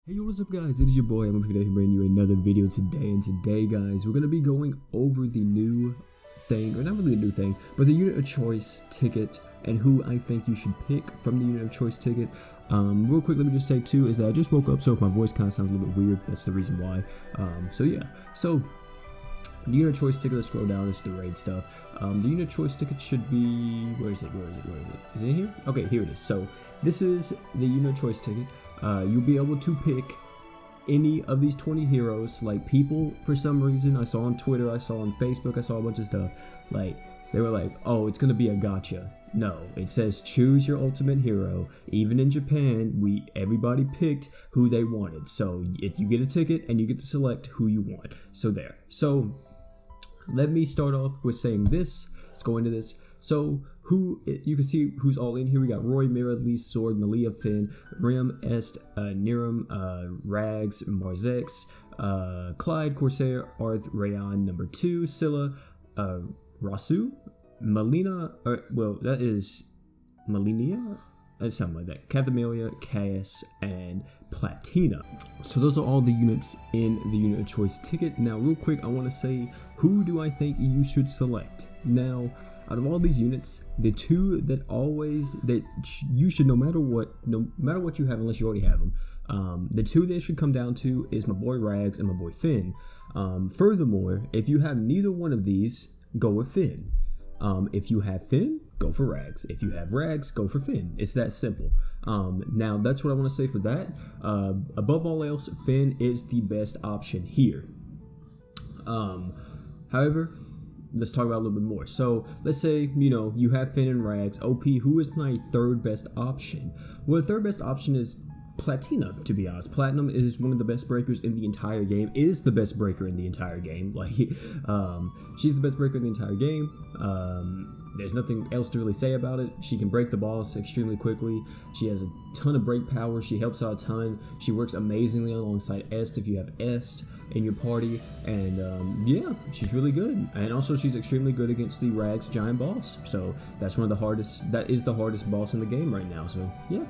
Hey, what's up guys, it is your boy, I'm going to bring you another video today, and today guys, we're going to be going over the new thing, or not really a new thing, but the unit of choice ticket, and who I think you should pick from the unit of choice ticket. Real quick, let me just say too, is that I just woke up, so if my voice kind of sounds a little bit weird, that's the reason why. So the unit of choice ticket, let's scroll down, this is the raid stuff. The unit of choice ticket should be, where is it? Is it here? Okay, here it is. So this is the unit of choice ticket. You'll be able to pick any of these 20 heroes. Like, people, for some reason, I saw on Twitter, I saw on Facebook, I saw a bunch of stuff, like, they were like, oh, it's gonna be a gacha. No, it says choose your ultimate hero. Even in Japan, everybody picked who they wanted. So you get a ticket and you get to select who you want. So there. So let me start off with saying this. Let's go into this. So you can see who's all in here. We got Roy, Mira, Lee, Sword, Malia, Finn, Rim, Est, Niram, Rags, Marzex, Clyde, Corsair, Arth, Rayon, number 2, Scylla, Rasu, Melina, that is Melinia? Something like that. Cathamelia, Cass, and Platina. So those are all the units in the unit of choice ticket. Now, real quick, I want to say, who do I think you should select? Now, out of all these units, the two that you should, no matter what you have, unless you already have them, the two that should come down to is my boy Rags and my boy Finn. Furthermore, if you have neither one of these, go with Finn. If you have Finn, go for Rags. If you have Rags, go for Finn. It's that simple. Now, that's what I want to say for that. Above all else, Finn is the best option here. However, let's talk about a little bit more. So let's say, you have Finn and Rags. OP, who is my third best option? Well, the third best option is Platina, to be honest. Platinum is one of the best breakers in the entire game, is the best breaker in the entire game. Like, she's the best breaker in the entire game. There's nothing else to really say about it. She can break the boss extremely quickly. She has a ton of break power. She helps out a ton. She works amazingly alongside Est if you have Est in your party. And yeah, she's really good. And also, she's extremely good against the Rags giant boss. So that's one of the hardest, that is the hardest boss in the game right now. So yeah.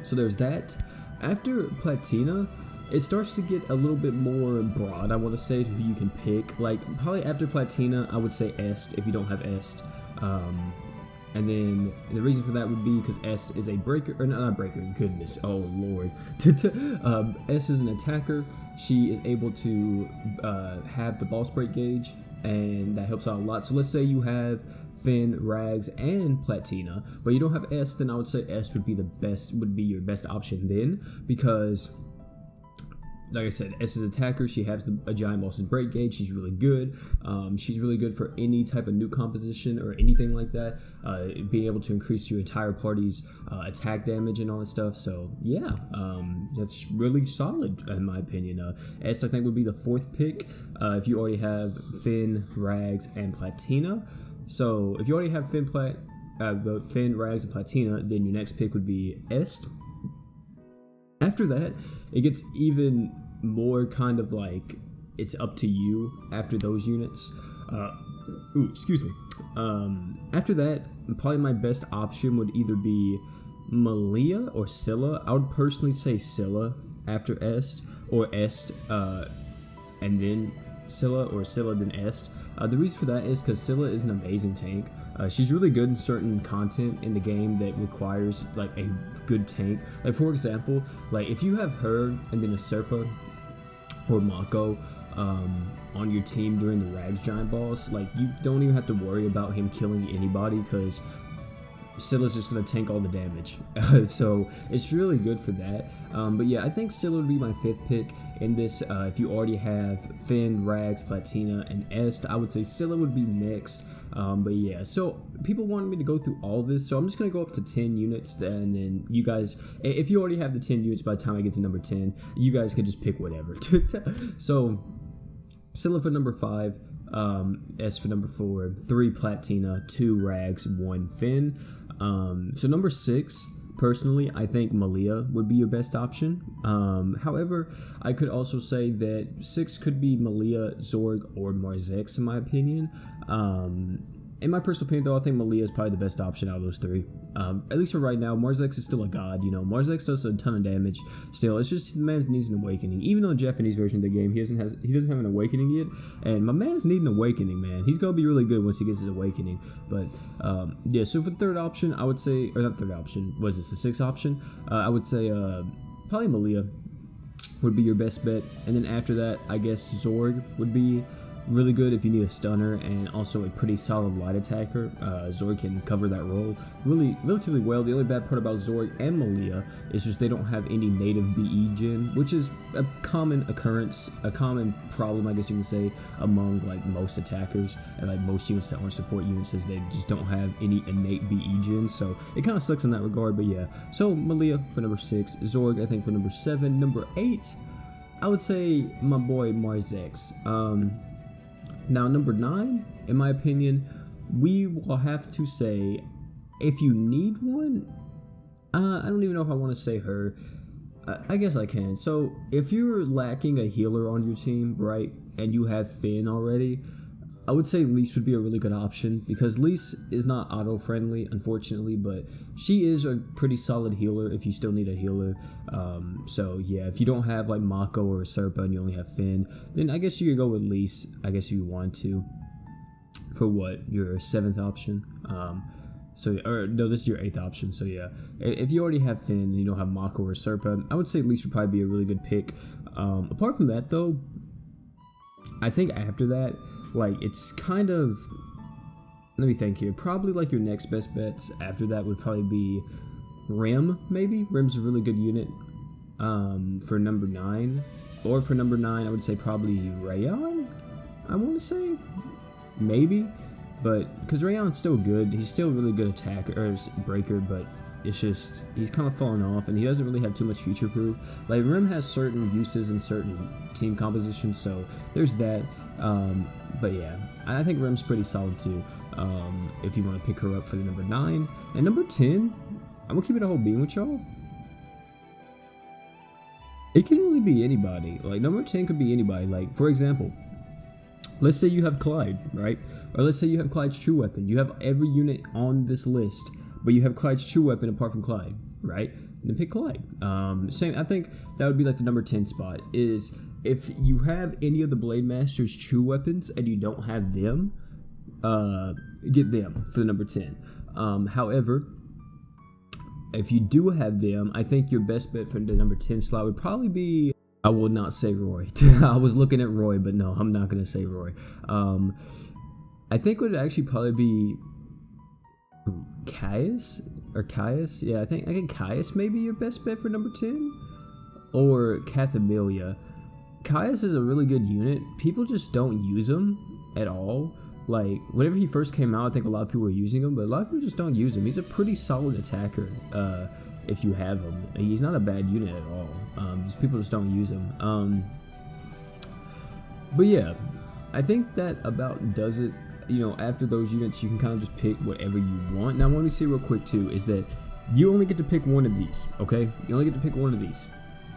So there's that. After Platina, it starts to get a little bit more broad, I want to say, who you can pick. Like, probably after Platina, I would say Est, if you don't have Est. And then the reason for that would be because Est is a breaker, or not a breaker, goodness, oh lord. Est is an attacker. She is able to have the boss break gauge, and that helps out a lot. So let's say you have Finn, Rags, and Platina, but you don't have Est, then I would say Est would be your best option then, because, like I said, Est is an attacker. She has a giant boss's break gauge. She's really good. She's really good for any type of new composition or anything like that. Being able to increase your entire party's attack damage and all that stuff. So yeah, that's really solid in my opinion. Est, I think, would be the fourth pick if you already have Finn, Rags, and Platina. So if you already have Finn, Rags, and Platina, then your next pick would be Est. After that, it gets even more kind of like it's up to you after those units. Excuse me. After that, probably my best option would either be Malia or Scylla. I would personally say Scylla after Est, or Est and then Scylla, or Scylla then Est. The reason for that is because Scylla is an amazing tank. She's really good in certain content in the game that requires like a good tank. Like, for example, like if you have her and then a Serpa or Mako on your team during the Rags giant boss, like, you don't even have to worry about him killing anybody because Scylla's just going to tank all the damage. So it's really good for that. But yeah, I think Scylla would be my fifth pick in this. If you already have Finn, Rags, Platina, and Est, I would say Scylla would be next. But yeah, so people wanted me to go through all this, so I'm just going to go up to 10 units, and then you guys, if you already have the 10 units by the time I get to number 10, you guys can just pick whatever. So Scylla for number 5. Est for number 4, 3 Platina, 2 Rags, 1 Finn. So number 6, personally, I think Malia would be your best option. However, I could also say that 6 could be Malia, Zorg, or Marzex in my opinion. in my personal opinion, though, I think Malia is probably the best option out of those three. At least for right now, Marzex is still a god. You know, Marzex does a ton of damage. Still, it's just the man needs an awakening. Even on the Japanese version of the game, he doesn't have an awakening yet. And my man's need an awakening, man. He's gonna be really good once he gets his awakening. But yeah, so for the third option, I would say, or not third option, what is this, the sixth option? I would say probably Malia would be your best bet. And then after that, I guess Zorg would be really good if you need a stunner and also a pretty solid light attacker. Zorg can cover that role relatively well. The only bad part about Zorg and Malia is just they don't have any native BE gen, which is a common occurrence, a common problem, I guess you can say, among like most attackers and like most units that aren't support units, is they just don't have any innate BE gen. So it kind of sucks in that regard. But yeah, so Malia for number 6, Zorg I think for number 7, number 8, I would say my boy Marzex. Now, number 9, in my opinion, we will have to say, if you need one, I don't even know if I want to say her. I guess I can. So, if you're lacking a healer on your team, right, and you have Finn already, I would say Lise would be a really good option, because Lise is not auto-friendly, unfortunately, but she is a pretty solid healer if you still need a healer. So yeah, if you don't have like Mako or Serpa and you only have Finn, then I guess you could go with Lise, I guess if you want to, for what, your 7th option. Or no, this is your 8th option, so yeah. If you already have Finn and you don't have Mako or Serpa, I would say Lise would probably be a really good pick. Apart from that though, I think after that, like, it's kind of, let me think here, probably like your next best bets after that would probably be Rem, maybe. Rem's a really good unit for number 9. Or for number 9, I would say probably Rayon, I want to say, maybe. But, because Rayon's still good, he's still a really good attacker, or breaker, but it's just, he's kind of fallen off, and he doesn't really have too much future proof. Like, Rem has certain uses in certain team compositions, so there's that. But yeah, I think Rem's pretty solid too, if you want to pick her up for the number 9. And number 10, I'm gonna keep it a whole beam with y'all. It can really be anybody. Like, number 10 could be anybody. Like, for example, let's say you have Clyde, right? Or let's say you have Clyde's true weapon. You have every unit on this list, but you have Clyde's true weapon apart from Clyde, right? Then pick Clyde. Same. I think that would be like the number 10 spot. Is if you have any of the Blade Master's true weapons and you don't have them, get them for the number 10. However, if you do have them, I think your best bet for the number 10 slot would probably be, I will not say Roy. I was looking at Roy, but no, I'm not going to say Roy. I think it would actually probably be Caius? Or Caius? Yeah, I think Caius may be your best bet for number 10. Or Cathamelia. Caius is a really good unit. People just don't use him at all. Like, whenever he first came out, I think a lot of people were using him, but a lot of people just don't use him. He's a pretty solid attacker, if you have him. He's not a bad unit at all. Just people just don't use him. But yeah, I think that about does it. You know, after those units, you can kind of just pick whatever you want. Now, what me say real quick too is that you only get to pick one of these, okay? You only get to pick one of these.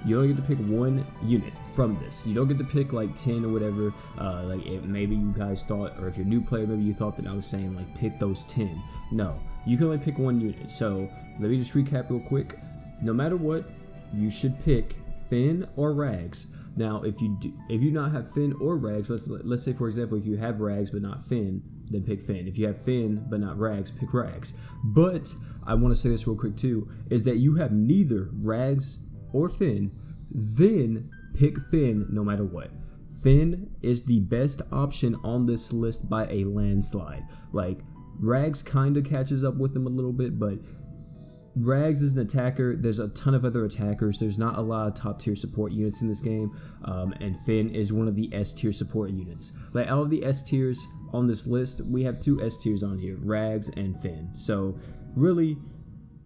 You only get to pick one unit from this. You don't get to pick like 10 or whatever. Maybe you guys thought, or if you're a new player, maybe you thought that I was saying like pick those 10. No, you can only pick one unit. So let me just recap real quick. No matter what, you should pick Finn or Rags. Now, if you do not have Finn or Rags, let's say for example, if you have Rags but not Finn, then pick Finn. If you have Finn but not Rags, pick Rags. But I want to say this real quick too, is that you have neither Rags or Finn, then pick Finn no matter what. Finn is the best option on this list by a landslide. Like, Rags kind of catches up with them a little bit, but Rags is an attacker. There's a ton of other attackers. There's not a lot of top tier support units in this game, and Finn is one of the S tier support units. Like, out of the S tiers on this list, we have 2 S tiers on here, Rags and Finn. So really,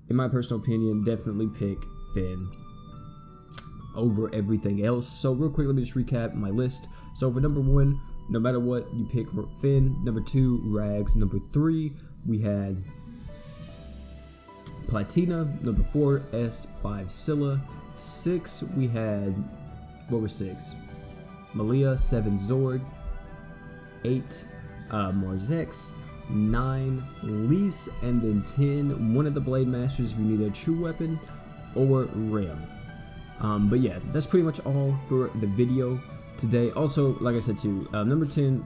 in my personal opinion, definitely pick Finn over everything else. So real quick, let me just recap my list. So for number 1, no matter what, you pick Finn. Number 2, Rags. Number 3, we had Platina. Number 4, S5, Scylla. 6, we had, what were 6? Malia. 7, Zorg. 8, Marzex. 9 Lise, and then 10 one of the Blade Masters if you need a true weapon, or Rim. But yeah, that's pretty much all for the video today. Also, like I said too, number 10,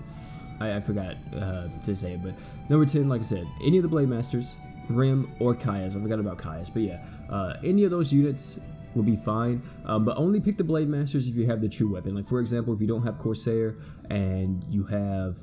I forgot to say it, but number 10, like I said, any of the Blade Masters, Rim, or Caius. I forgot about Caius, but yeah, any of those units will be fine, but only pick the Blade Masters if you have the true weapon. Like for example, if you don't have Corsair and you have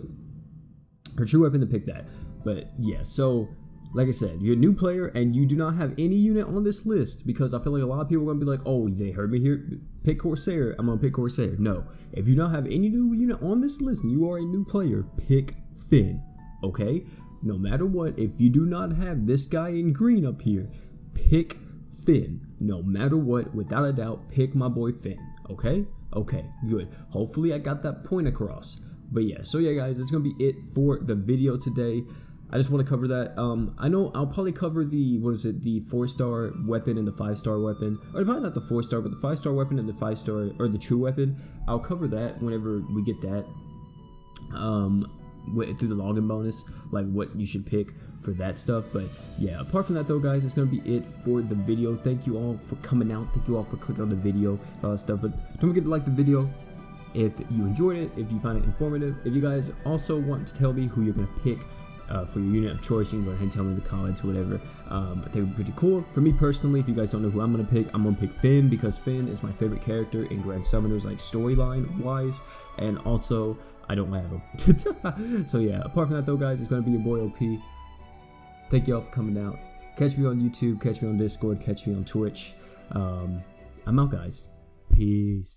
her true weapon, to pick that. But yeah, so like I said, you're a new player and you do not have any unit on this list, because I feel like a lot of people are gonna be like, oh, they heard me here, pick Corsair, I'm gonna pick Corsair. No, if you don't have any new unit on this list and you are a new player, pick Finn, okay? No matter what, if you do not have this guy in green up here, pick Finn. No matter what, without a doubt, pick my boy Finn, okay? Okay, good. Hopefully I got that point across. But yeah, so yeah guys, that's gonna be it for the video today. I just want to cover that. I know I'll probably cover the, what is it, the 4-star weapon and the 5-star weapon, or probably not the 4-star, but the 5-star weapon and the 5-star, or the true weapon. I'll cover that whenever we get that, through the login bonus, like what you should pick for that stuff. But yeah, apart from that though guys, it's gonna be it for the video. Thank you all for coming out, thank you all for clicking on the video, all that stuff. But don't forget to like the video if you enjoyed it, if you find it informative. If you guys also want to tell me who you're gonna pick for your unit of choice, you can go ahead and tell me in the comments or whatever. I think it would be pretty cool. For me personally, if you guys don't know who I'm gonna pick Finn, because Finn is my favorite character in Grand Summoners, like storyline wise, and also I don't have him. So yeah, apart from that though guys, it's gonna be your boy OP. Thank you all for coming out. Catch me on YouTube, catch me on Discord, catch me on Twitch. I'm out guys. Peace.